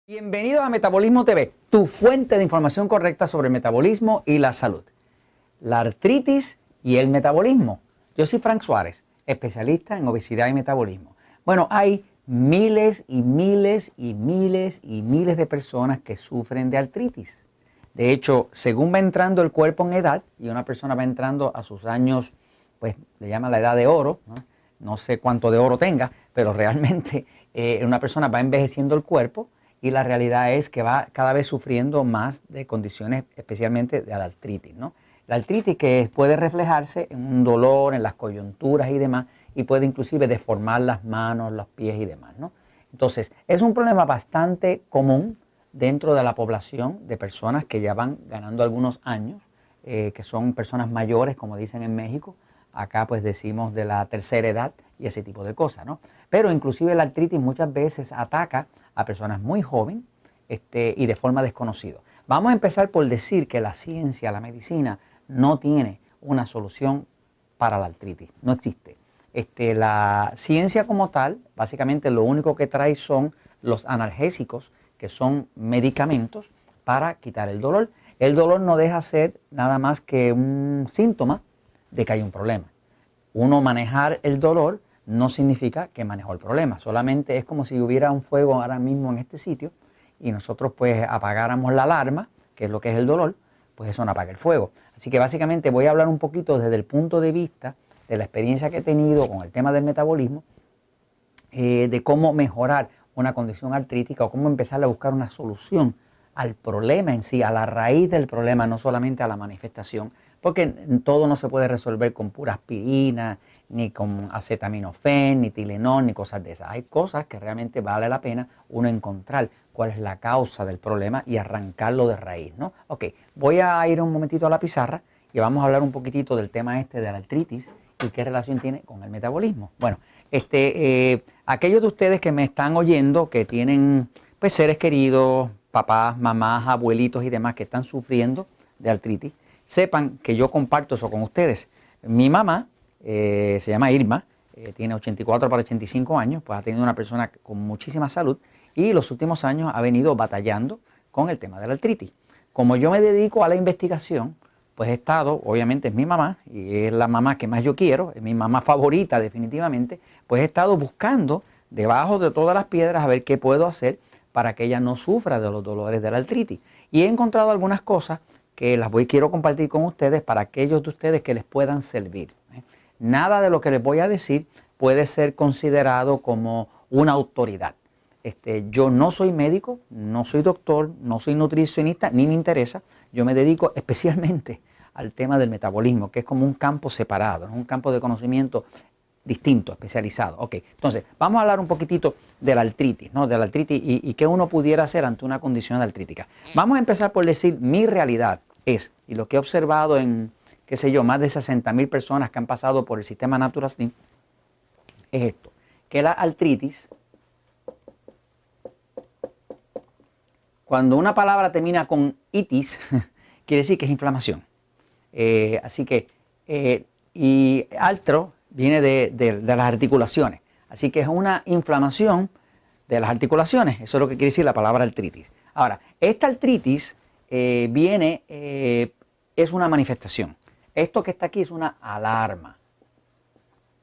Bienvenidos a Metabolismo TV, tu fuente de información correcta sobre el metabolismo y la salud. La artritis y el metabolismo. Yo soy Frank Suárez, especialista en obesidad y metabolismo. Bueno, hay miles y miles y miles y miles de personas que sufren de artritis. De hecho, según va entrando el cuerpo en edad y una persona va entrando a sus años, pues le llaman la edad de oro, no sé cuánto de oro tenga, pero realmente una persona va envejeciendo el cuerpo. Y la realidad es que va cada vez sufriendo más de condiciones, especialmente de la artritis, ¿no? La artritis que puede reflejarse en un dolor, en las coyunturas y demás, y puede inclusive deformar las manos, los pies y demás, ¿no? Entonces, es un problema bastante común dentro de la población de personas que ya van ganando algunos años, que son personas mayores, como dicen en México. Acá pues decimos de la tercera edad y ese tipo de cosas, ¿no? Pero inclusive la artritis muchas veces ataca a personas muy jóvenes y de forma desconocida. Vamos a empezar por decir que la ciencia, la medicina, no tiene una solución para la artritis, no existe. La ciencia como tal, básicamente lo único que trae son los analgésicos, que son medicamentos para quitar el dolor. El dolor no deja ser nada más que un síntoma de que hay un problema. Uno manejar el dolor no significa que manejó el problema, solamente es como si hubiera un fuego ahora mismo en este sitio y nosotros pues apagáramos la alarma, que es lo que es el dolor, pues eso no apaga el fuego. Así que básicamente voy a hablar un poquito desde el punto de vista de la experiencia que he tenido con el tema del metabolismo, de cómo mejorar una condición artrítica o cómo empezar a buscar una solución al problema en sí, a la raíz del problema, no solamente a la manifestación, porque todo no se puede resolver con pura aspirina, ni con acetaminofén, ni Tylenol, ni cosas de esas. Hay cosas que realmente vale la pena uno encontrar cuál es la causa del problema y arrancarlo de raíz, ¿no? Ok, voy a ir un momentito a la pizarra y vamos a hablar un poquitito del tema de la artritis y qué relación tiene con el metabolismo. Bueno, aquellos de ustedes que me están oyendo, que tienen pues seres queridos, papás, mamás, abuelitos y demás que están sufriendo de artritis, sepan que yo comparto eso con ustedes. Mi mamá se llama Irma, tiene 84 para 85 años, pues ha tenido una persona con muchísima salud y los últimos años ha venido batallando con el tema de la artritis. Como yo me dedico a la investigación, pues he estado, obviamente es mi mamá y es la mamá que más yo quiero, es mi mamá favorita definitivamente, pues he estado buscando debajo de todas las piedras a ver qué puedo hacer para que ella no sufra de los dolores de la artritis. Y he encontrado algunas cosas que quiero compartir con ustedes para aquellos de ustedes que les puedan servir. Nada de lo que les voy a decir puede ser considerado como una autoridad. Yo no soy médico, no soy doctor, no soy nutricionista, ni me interesa. Yo me dedico especialmente al tema del metabolismo, que es como un campo separado, ¿no? Un campo de conocimiento distinto, especializado. Ok, entonces vamos a hablar un poquitito de la artritis, ¿no? De la artritis y qué uno pudiera hacer ante una condición artrítica. Vamos a empezar por decir mi realidad es, y lo que he observado en, qué sé yo, más de 60,000 personas que han pasado por el sistema Natural Slim, es esto, que la artritis, cuando una palabra termina con itis, quiere decir que es inflamación. Así que, y artro viene de las articulaciones. Así que es una inflamación de las articulaciones. Eso es lo que quiere decir la palabra artritis. Ahora, esta artritis es una manifestación. Esto que está aquí es una alarma.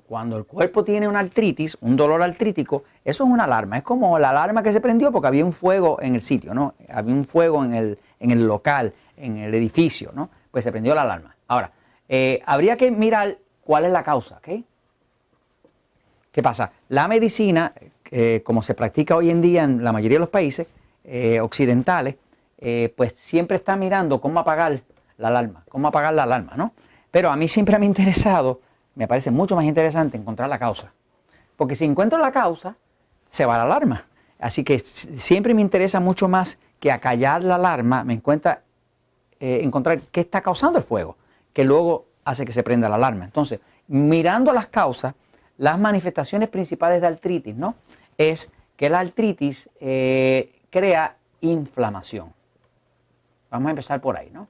Cuando el cuerpo tiene una artritis, un dolor artrítico, eso es una alarma. Es como la alarma que se prendió porque había un fuego en el sitio, ¿no? Había un fuego en el local, en el edificio, ¿no? Pues se prendió la alarma. Ahora, habría que mirar cuál es la causa, ¿ok? ¿Qué pasa? La medicina, como se practica hoy en día en la mayoría de los países occidentales, pues siempre está mirando cómo apagar la alarma, ¿no? Pero a mí siempre me ha interesado, me parece mucho más interesante encontrar la causa. Porque si encuentro la causa, se va la alarma. Así que siempre me interesa mucho más que acallar la alarma, encontrar qué está causando el fuego, que luego hace que se prenda la alarma. Entonces, mirando las causas, las manifestaciones principales de artritis, ¿no? Es que la artritis crea inflamación. Vamos a empezar por ahí, ¿no?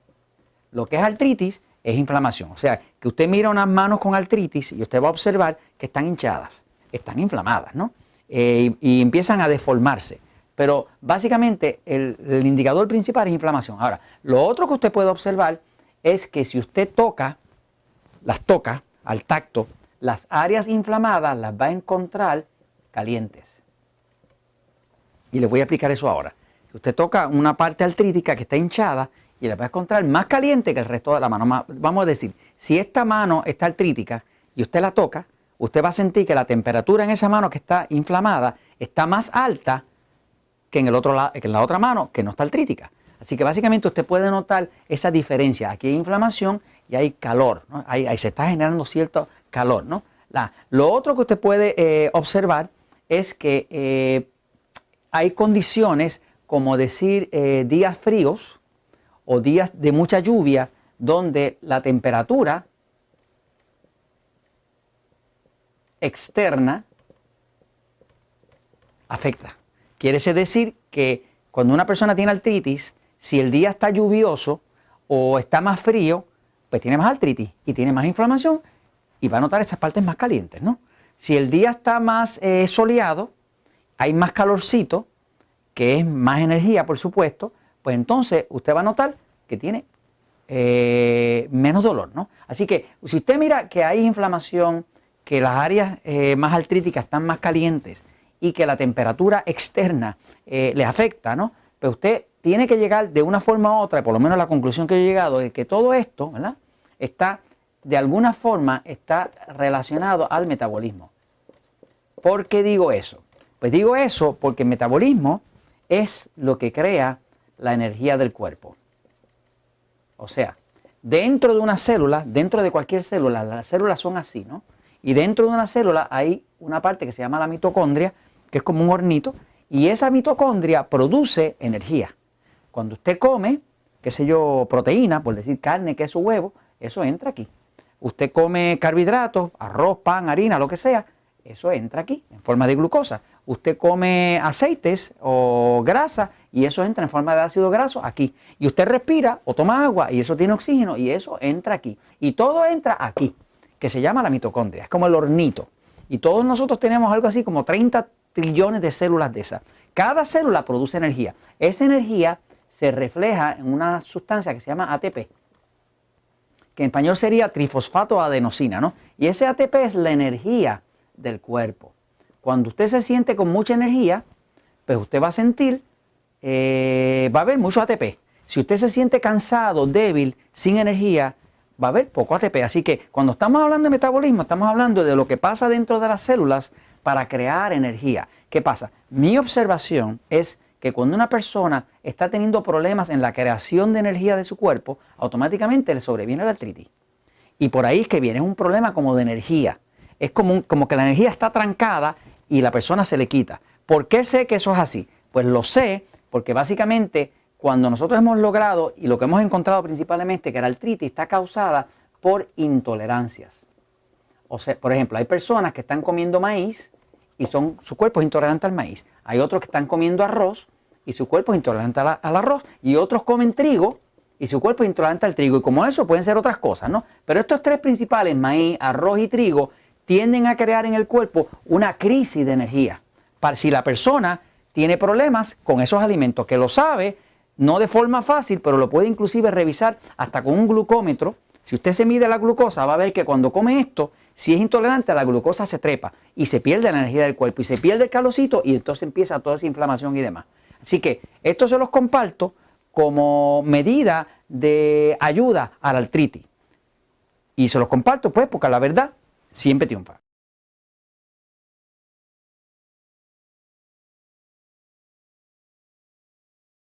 Lo que es artritis es inflamación. O sea, que usted mira unas manos con artritis y usted va a observar que están hinchadas, están inflamadas, ¿no? Y empiezan a deformarse. Pero básicamente el indicador principal es inflamación. Ahora, lo otro que usted puede observar es que si usted las toca al tacto, las áreas inflamadas las va a encontrar calientes. Y les voy a explicar eso ahora. Si usted toca una parte artrítica que está hinchada y la va a encontrar más caliente que el resto de la mano. Vamos a decir, si esta mano está artrítica y usted la toca, usted va a sentir que la temperatura en esa mano que está inflamada está más alta que en la otra mano que no está artrítica. Así que básicamente usted puede notar esa diferencia. Aquí hay inflamación y hay calor, ¿no? Ahí se está generando cierto calor, ¿no? Lo otro que usted puede observar es que hay condiciones como decir días fríos o días de mucha lluvia donde la temperatura externa afecta. Quiere decir que cuando una persona tiene artritis, si el día está lluvioso o está más frío, pues tiene más artritis y tiene más inflamación y va a notar esas partes más calientes, ¿no? Si el día está más soleado, hay más calorcito, que es más energía, por supuesto, pues entonces usted va a notar que tiene menos dolor, ¿no? Así que si usted mira que hay inflamación, que las áreas más artríticas están más calientes y que la temperatura externa le afecta, ¿no? Pues usted tiene que llegar de una forma u otra, por lo menos la conclusión que yo he llegado es que todo esto, ¿verdad?, de alguna forma está relacionado al metabolismo. ¿Por qué digo eso? Pues digo eso porque el metabolismo es lo que crea la energía del cuerpo. O sea, dentro de una célula, dentro de cualquier célula, las células son así, ¿no? Y dentro de una célula hay una parte que se llama la mitocondria, que es como un hornito, y esa mitocondria produce energía. Cuando usted come, qué sé yo, proteína, por decir carne, queso, huevo, eso entra aquí. Usted come carbohidratos, arroz, pan, harina, lo que sea, eso entra aquí en forma de glucosa. Usted come aceites o grasa y eso entra en forma de ácido graso aquí. Y usted respira o toma agua y eso tiene oxígeno y eso entra aquí. Y todo entra aquí, que se llama la mitocondria, es como el hornito. Y todos nosotros tenemos algo así como 30 trillones de células de esas. Cada célula produce energía. Esa energía se refleja en una sustancia que se llama ATP, que en español sería trifosfato adenosina, ¿no? Y ese ATP es la energía del cuerpo. Cuando usted se siente con mucha energía, pues usted va a sentir, va a haber mucho ATP. Si usted se siente cansado, débil, sin energía, va a haber poco ATP. Así que cuando estamos hablando de metabolismo, estamos hablando de lo que pasa dentro de las células para crear energía. ¿Qué pasa? Mi observación es que cuando una persona está teniendo problemas en la creación de energía de su cuerpo, automáticamente le sobreviene la artritis. Y por ahí es que viene un problema como de energía. Es como que la energía está trancada y la persona se le quita. ¿Por qué sé que eso es así? Pues lo sé porque básicamente cuando nosotros hemos logrado, y lo que hemos encontrado principalmente, que la artritis está causada por intolerancias. O sea, por ejemplo, hay personas que están comiendo maíz y su cuerpo es intolerante al maíz. Hay otros que están comiendo arroz y su cuerpo es intolerante al arroz. Y otros comen trigo y su cuerpo es intolerante al trigo. Y como eso pueden ser otras cosas, ¿no? Pero estos tres principales, maíz, arroz y trigo, tienden a crear en el cuerpo una crisis de energía. Para si la persona tiene problemas con esos alimentos, que lo sabe, no de forma fácil, pero lo puede inclusive revisar hasta con un glucómetro. Si usted se mide la glucosa, va a ver que cuando come esto, si es intolerante, la glucosa se trepa y se pierde la energía del cuerpo y se pierde el calorcito y entonces empieza toda esa inflamación y demás. Así que esto se los comparto como medida de ayuda a la artritis. Y se los comparto pues porque la verdad siempre triunfa.